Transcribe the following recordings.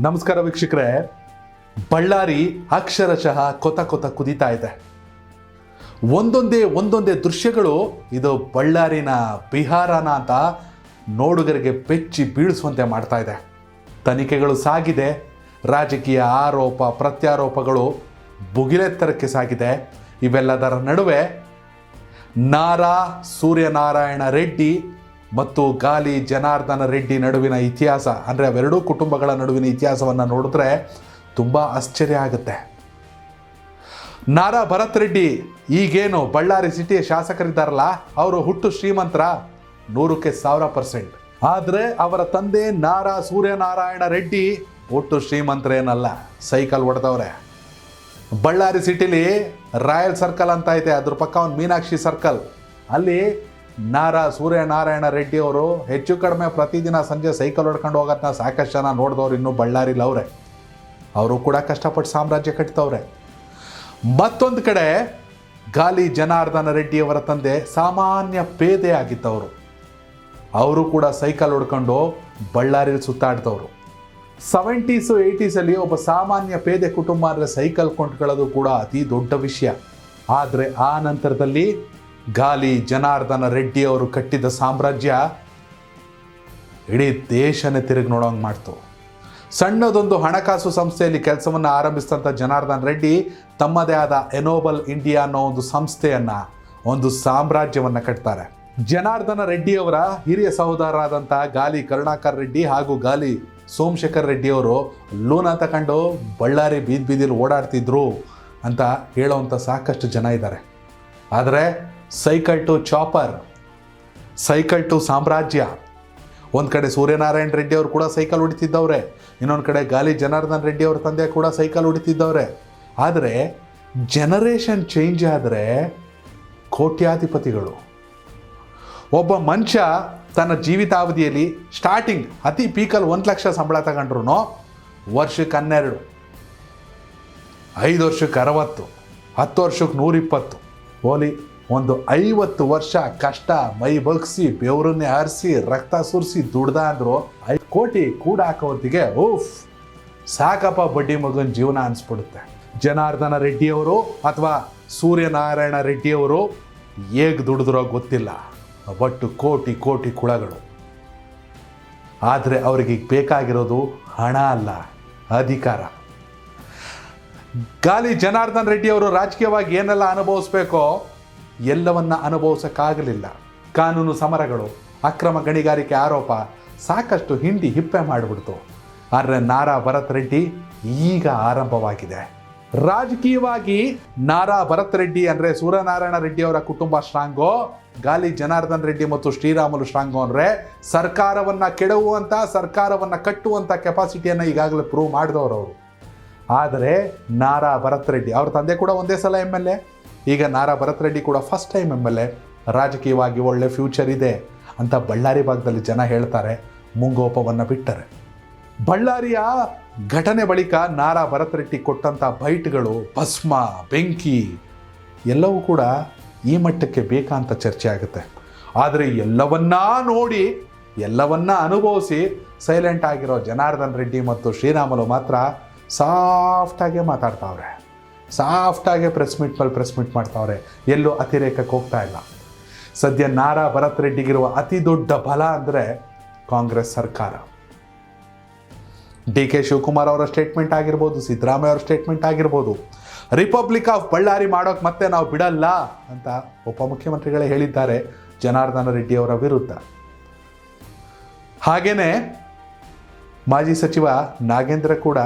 ನಮಸ್ಕಾರ ವೀಕ್ಷಕರೇ. ಬಳ್ಳಾರಿ ಅಕ್ಷರಶಃ ಕೊತ ಕೊತ ಕುದೀತಾ ಇದೆ. ಒಂದೊಂದೇ ದೃಶ್ಯಗಳು ಇದು ಬಳ್ಳಾರಿನ ಬಿಹಾರನ ಅಂತ ನೋಡುಗರಿಗೆ ಬೆಚ್ಚಿ ಬೀಳಿಸುವಂತೆ ಮಾಡ್ತಾ ಇದೆ. ತನಿಖೆಗಳು ಸಾಗಿದೆ, ರಾಜಕೀಯ ಆರೋಪ ಪ್ರತ್ಯಾರೋಪಗಳು ಭುಗಿಲೆತ್ತರಕ್ಕೆ ಸಾಗಿದೆ. ಇವೆಲ್ಲದರ ನಡುವೆ ನಾರಾ ಸೂರ್ಯನಾರಾಯಣ ರೆಡ್ಡಿ ಮತ್ತು ಗಾಲಿ ಜನಾರ್ದನ ರೆಡ್ಡಿ ನಡುವಿನ ಇತಿಹಾಸ, ಅಂದರೆ ಅವೆರಡೂ ಕುಟುಂಬಗಳ ನಡುವಿನ ಇತಿಹಾಸವನ್ನು ನೋಡಿದ್ರೆ ತುಂಬ ಆಶ್ಚರ್ಯ ಆಗುತ್ತೆ. ನಾರಾ ಭರತ್ ರೆಡ್ಡಿ ಈಗೇನು ಬಳ್ಳಾರಿ ಸಿಟಿಯ ಶಾಸಕರಿದ್ದಾರಲ್ಲ, ಅವರು ಹುಟ್ಟು ಶ್ರೀಮಂತರ 100% ಆದರೆ ಅವರ ತಂದೆ ನಾರಾ ಸೂರ್ಯನಾರಾಯಣ ರೆಡ್ಡಿ ಹುಟ್ಟು ಶ್ರೀಮಂತರೇನಲ್ಲ, ಸೈಕಲ್ ಹೊಡೆದವ್ರೆ. ಬಳ್ಳಾರಿ ಸಿಟಿಲಿ ರಾಯಲ್ ಸರ್ಕಲ್ ಅಂತ ಐತೆ, ಅದ್ರ ಪಕ್ಕ ಒಂದು ಮೀನಾಕ್ಷಿ ಸರ್ಕಲ್. ಅಲ್ಲಿ ನಾರಾ ಸೂರ್ಯನಾರಾಯಣ ರೆಡ್ಡಿ ಅವರು ಹೆಚ್ಚು ಕಡಿಮೆ ಪ್ರತಿದಿನ ಸಂಜೆ ಸೈಕಲ್ ಹೊಡ್ಕೊಂಡು ಹೋಗೋದನ್ನ ಸಾಕಷ್ಟು ಜನ ನೋಡಿದವ್ರು ಇನ್ನೂ ಬಳ್ಳಾರಿಲಿ ಅವರೇ. ಅವರು ಕೂಡ ಕಷ್ಟಪಟ್ಟು ಸಾಮ್ರಾಜ್ಯ ಕಟ್ತವ್ರೆ. ಮತ್ತೊಂದು ಕಡೆ ಗಾಲಿ ಜನಾರ್ದನ ರೆಡ್ಡಿ ಅವರ ತಂದೆ ಸಾಮಾನ್ಯ ಪೇದೆ ಆಗಿದ್ದವರು. ಅವರು ಕೂಡ ಸೈಕಲ್ ಹೊಡ್ಕೊಂಡು ಬಳ್ಳಾರಿಲಿ ಸುತ್ತಾಡ್ತವ್ರು. 70s 80s ಒಬ್ಬ ಸಾಮಾನ್ಯ ಪೇದೆ ಕುಟುಂಬ ಅಂದರೆ ಸೈಕಲ್ ಕೊಂಡ್ಕೊಳ್ಳೋದು ಕೂಡ ಅತಿ ದೊಡ್ಡ ವಿಷಯ. ಆದರೆ ಆ ನಂತರದಲ್ಲಿ ಗಾಲಿ ಜನಾರ್ದನ ರೆಡ್ಡಿ ಅವರು ಕಟ್ಟಿದ ಸಾಮ್ರಾಜ್ಯ ಇಡೀ ದೇಶನೇ ತಿರುಗಿ ನೋಡೋಂಗೆ ಮಾಡ್ತು. ಸಣ್ಣದೊಂದು ಹಣಕಾಸು ಸಂಸ್ಥೆಯಲ್ಲಿ ಕೆಲಸವನ್ನು ಆರಂಭಿಸಿದಂಥ ಜನಾರ್ದನ್ ರೆಡ್ಡಿ ತಮ್ಮದೇ ಆದ ಎನೋಬಲ್ ಇಂಡಿಯಾ ಅನ್ನೋ ಒಂದು ಸಂಸ್ಥೆಯನ್ನು, ಒಂದು ಸಾಮ್ರಾಜ್ಯವನ್ನು ಕಟ್ತಾರೆ. ಜನಾರ್ದನ ರೆಡ್ಡಿಯವರ ಹಿರಿಯ ಸಹೋದರರಾದಂಥ ಗಾಲಿ ಕರುಣಾಕರ್ ರೆಡ್ಡಿ ಹಾಗೂ ಗಾಲಿ ಸೋಮಶೇಖರ್ ರೆಡ್ಡಿ ಅವರು ಲೂನ ತಗೊಂಡು ಬಳ್ಳಾರಿ ಬೀದಿಲಿ ಓಡಾಡ್ತಿದ್ರು ಅಂತ ಹೇಳೋವಂಥ ಸಾಕಷ್ಟು ಜನ ಇದ್ದಾರೆ. ಆದರೆ cycle to chopper, cycle to ಸಾಮ್ರಾಜ್ಯ. ಒಂದು ಕಡೆ ಸೂರ್ಯನಾರಾಯಣ ರೆಡ್ಡಿ ಅವರು ಕೂಡ ಸೈಕಲ್ ಹೊಡಿತಿದ್ದವ್ರೆ, ಇನ್ನೊಂದು ಕಡೆ ಗಾಲಿ ಜನಾರ್ದನ್ ರೆಡ್ಡಿ ಅವ್ರ ತಂದೆ ಕೂಡ ಸೈಕಲ್ ಹೊಡಿತಿದ್ದವ್ರೆ. ಆದರೆ ಜನರೇಷನ್ ಚೇಂಜ್ ಆದರೆ ಕೋಟ್ಯಾಧಿಪತಿಗಳು. ಒಬ್ಬ ಮನುಷ್ಯ ತನ್ನ ಜೀವಿತಾವಧಿಯಲ್ಲಿ ಸ್ಟಾರ್ಟಿಂಗ್ ಅತಿ ಪೀಕಲ್ಲಿ 1 ಲಕ್ಷ ಸಂಬಳ ತಗೊಂಡ್ರು ವರ್ಷಕ್ಕೆ 12, 5 ವರ್ಷಕ್ಕೆ 60, 10 ವರ್ಷಕ್ಕೆ 120, ಓಲಿ ಒಂದು 50 ವರ್ಷ ಕಷ್ಟ ಮೈ ಬಗ್ಸಿ ಬೆವರನ್ನೇ ಹರಿಸಿ ರಕ್ತ ಸುರಿಸಿ ದುಡ್ದ ಅಂದರು 5 ಕೋಟಿ ಕೂಡ ಹಾಕೋರ್ತಿಗೆ ಓಫ್ ಸಾಕಪ್ಪ ಬಡ್ಡಿ ಮಗನ ಜೀವನ ಅನಿಸ್ಬಿಡುತ್ತೆ. ಜನಾರ್ದನ ರೆಡ್ಡಿಯವರು ಅಥವಾ ಸೂರ್ಯನಾರಾಯಣ ರೆಡ್ಡಿಯವರು ಹೇಗೆ ದುಡಿದ್ರೋ ಗೊತ್ತಿಲ್ಲ, ಬಟ್ ಕೋಟಿ ಕೋಟಿ ಕುಳಗಳು. ಆದರೆ ಅವರಿಗೆ ಬೇಕಾಗಿರೋದು ಹಣ ಅಲ್ಲ, ಅಧಿಕಾರ. ಗಾಲಿ ಜನಾರ್ದನ್ ರೆಡ್ಡಿ ಅವರು ರಾಜಕೀಯವಾಗಿ ಏನೆಲ್ಲ ಅನುಭವಿಸ್ಬೇಕೋ ಎಲ್ಲವನ್ನ ಅನುಭವಿಸೋಕ್ಕಾಗಲಿಲ್ಲ. ಕಾನೂನು ಸಮರಗಳು, ಅಕ್ರಮ ಗಣಿಗಾರಿಕೆ ಆರೋಪ ಸಾಕಷ್ಟು ಹಿಂಡಿ ಹಿಪ್ಪೆ ಮಾಡಿಬಿಡ್ತು. ಆದರೆ ನಾರಾ ಭರತ್ ರೆಡ್ಡಿ ಈಗ ಆರಂಭವಾಗಿದೆ. ರಾಜಕೀಯವಾಗಿ ನಾರಾ ಭರತ್ ರೆಡ್ಡಿ ಅಂದರೆ ಸೂರ್ಯನಾರಾಯಣ ರೆಡ್ಡಿ ಅವರ ಕುಟುಂಬ ಸ್ಟ್ರಾಂಗೋ, ಗಾಲಿ ಜನಾರ್ದನ್ ರೆಡ್ಡಿ ಮತ್ತು ಶ್ರೀರಾಮುಲು ಸ್ಟ್ರಾಂಗೋ ಅಂದರೆ ಸರ್ಕಾರವನ್ನು ಕೆಡವುವಂಥ, ಸರ್ಕಾರವನ್ನು ಕಟ್ಟುವಂಥ ಕೆಪಾಸಿಟಿಯನ್ನು ಈಗಾಗಲೇ ಪ್ರೂವ್ ಮಾಡಿದವರು ಅವರು. ಆದರೆ ನಾರಾ ಭರತ್ ರೆಡ್ಡಿ ಅವ್ರ ತಂದೆ ಕೂಡ ಒಂದೇ ಸಲ MLA, ಈಗ ನಾರಾ ಭರತ್ ರೆಡ್ಡಿ ಕೂಡ ಫಸ್ಟ್ ಟೈಮ್ MLA. ರಾಜಕೀಯವಾಗಿ ಒಳ್ಳೆ ಫ್ಯೂಚರ್ ಇದೆ ಅಂತ ಬಳ್ಳಾರಿ ಭಾಗದಲ್ಲಿ ಜನ ಹೇಳ್ತಾರೆ, ಮುಂಗೋಪವನ್ನು ಬಿಟ್ಟರೆ. ಬಳ್ಳಾರಿಯ ಘಟನೆ ಬಳಿಕ ನಾರಾ ಭರತ್ ರೆಡ್ಡಿ ಕೊಟ್ಟಂಥ ಬೈಟ್ಗಳು, ಭಸ್ಮ, ಬೆಂಕಿ ಎಲ್ಲವೂ ಕೂಡ ಈ ಮಟ್ಟಕ್ಕೆ ಬೇಕಾ ಅಂತ ಚರ್ಚೆ ಆಗುತ್ತೆ. ಆದರೆ ಎಲ್ಲವನ್ನೂ ನೋಡಿ ಎಲ್ಲವನ್ನ ಅನುಭವಿಸಿ ಸೈಲೆಂಟ್ ಆಗಿರೋ ಜನಾರ್ದನ್ ರೆಡ್ಡಿ ಮತ್ತು ಶ್ರೀರಾಮುಲು ಮಾತ್ರ ಸಾಫ್ಟಾಗೆ ಮಾತಾಡ್ತಾವ್ರೆ, ಸಾಫ್ಟಾಗೆ ಪ್ರೆಸ್ ಮೀಟ್ ಮಾಡ್ತಾವ್ರೆ, ಎಲ್ಲೂ ಅತಿರೇಕಕ್ಕೆ ಹೋಗ್ತಾ ಇಲ್ಲ. ಸದ್ಯ ನಾರಾ ಭರತ್ ರೆಡ್ಡಿಗಿರುವ ಅತಿ ದೊಡ್ಡ ಬಲ ಅಂದರೆ ಕಾಂಗ್ರೆಸ್ ಸರ್ಕಾರ. DK ಶಿವಕುಮಾರ್ ಅವರ ಸ್ಟೇಟ್ಮೆಂಟ್ ಆಗಿರ್ಬೋದು, ಸಿದ್ದರಾಮಯ್ಯ ಅವರ ಸ್ಟೇಟ್ಮೆಂಟ್ ಆಗಿರ್ಬೋದು, ರಿಪಬ್ಲಿಕ್ ಆಫ್ ಬಳ್ಳಾರಿ ಮಾಡೋಕೆ ಮತ್ತೆ ನಾವು ಬಿಡಲ್ಲ ಅಂತ ಉಪಮುಖ್ಯಮಂತ್ರಿಗಳೇ ಹೇಳಿದ್ದಾರೆ ಜನಾರ್ದನ ರೆಡ್ಡಿ ಅವರ ವಿರುದ್ಧ. ಹಾಗೇನೆ ಮಾಜಿ ಸಚಿವ ನಾಗೇಂದ್ರ ಕೂಡ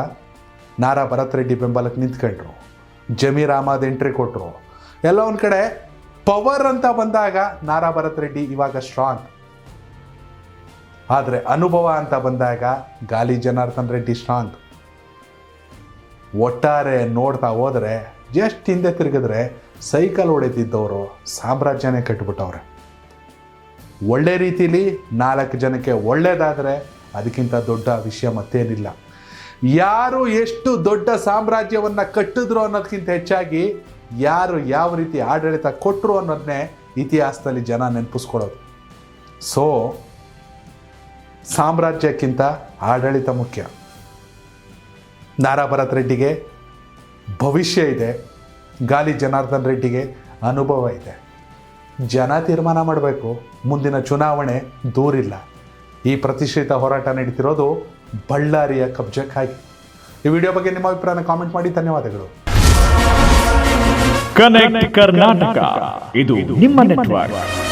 ನಾರಾ ಭರತ್ ರೆಡ್ಡಿ ಬೆಂಬಲಕ್ಕೆ ನಿಂತ್ಕೊಂಡ್ರು, ಜಮೀರ್ ಅಹಮದ್ ಎಂಟ್ರಿ ಕೊಟ್ಟರು. ಎಲ್ಲ ಒಂದು ಕಡೆ ಪವರ್ ಅಂತ ಬಂದಾಗ ನಾರಾ ಭರತ್ ರೆಡ್ಡಿ ಇವಾಗ ಸ್ಟ್ರಾಂಗ್. ಆದರೆ ಅನುಭವ ಅಂತ ಬಂದಾಗ ಗಾಲಿ ಜನಾರ್ದನ್ ರೆಡ್ಡಿ ಸ್ಟ್ರಾಂಗ್. ಒಟ್ಟಾರೆ ನೋಡ್ತಾ ಹೋದರೆ ಜಸ್ಟ್ ಹಿಂದೆ ತಿರುಗಿದ್ರೆ ಸೈಕಲ್ ಹೊಡೆದಿದ್ದವರು ಸಾಮ್ರಾಜ್ಯನೇ ಕಟ್ಟಿಬಿಟ್ಟವ್ರೆ. ಒಳ್ಳೆ ರೀತಿಲಿ 4 ಜನಕ್ಕೆ ಒಳ್ಳೇದಾದರೆ ಅದಕ್ಕಿಂತ ದೊಡ್ಡ ವಿಷಯ ಮತ್ತೇನಿಲ್ಲ. ಯಾರು ಎಷ್ಟು ದೊಡ್ಡ ಸಾಮ್ರಾಜ್ಯವನ್ನು ಕಟ್ಟಿದ್ರು ಅನ್ನೋದಕ್ಕಿಂತ ಹೆಚ್ಚಾಗಿ ಯಾರು ಯಾವ ರೀತಿ ಆಡಳಿತ ಕೊಟ್ಟರು ಅನ್ನೋದನ್ನೇ ಇತಿಹಾಸದಲ್ಲಿ ಜನ ನೆನಪಿಸ್ಕೊಳ್ಳೋದು. ಸೊ ಸಾಮ್ರಾಜ್ಯಕ್ಕಿಂತ ಆಡಳಿತ ಮುಖ್ಯ. ನಾರಾ ಭರತ್ ರೆಡ್ಡಿಗೆ ಭವಿಷ್ಯ ಇದೆ, ಗಾಲಿ ಜನಾರ್ದನ್ ರೆಡ್ಡಿಗೆ ಅನುಭವ ಇದೆ. ಜನ ತೀರ್ಮಾನ ಮಾಡಬೇಕು. ಮುಂದಿನ ಚುನಾವಣೆ ದೂರಿಲ್ಲ. ಈ ಪ್ರತಿಷ್ಠಿತ ಹೋರಾಟ ನಡೀತಿರೋದು ಬಳ್ಳಾರಿಯ ಕಬ್ಜಕ್ಕಾಗಿ. ಈ ವಿಡಿಯೋ ಬಗ್ಗೆ ನಿಮ್ಮ ಅಭಿಪ್ರಾಯನ ಕಾಮೆಂಟ್ ಮಾಡಿ. ಧನ್ಯವಾದಗಳು. ಕನೆಕ್ಟ್ ಕರ್ನಾಟಕ, ಇದು ನಿಮ್ಮ ನೆಟ್ವರ್ಕ್.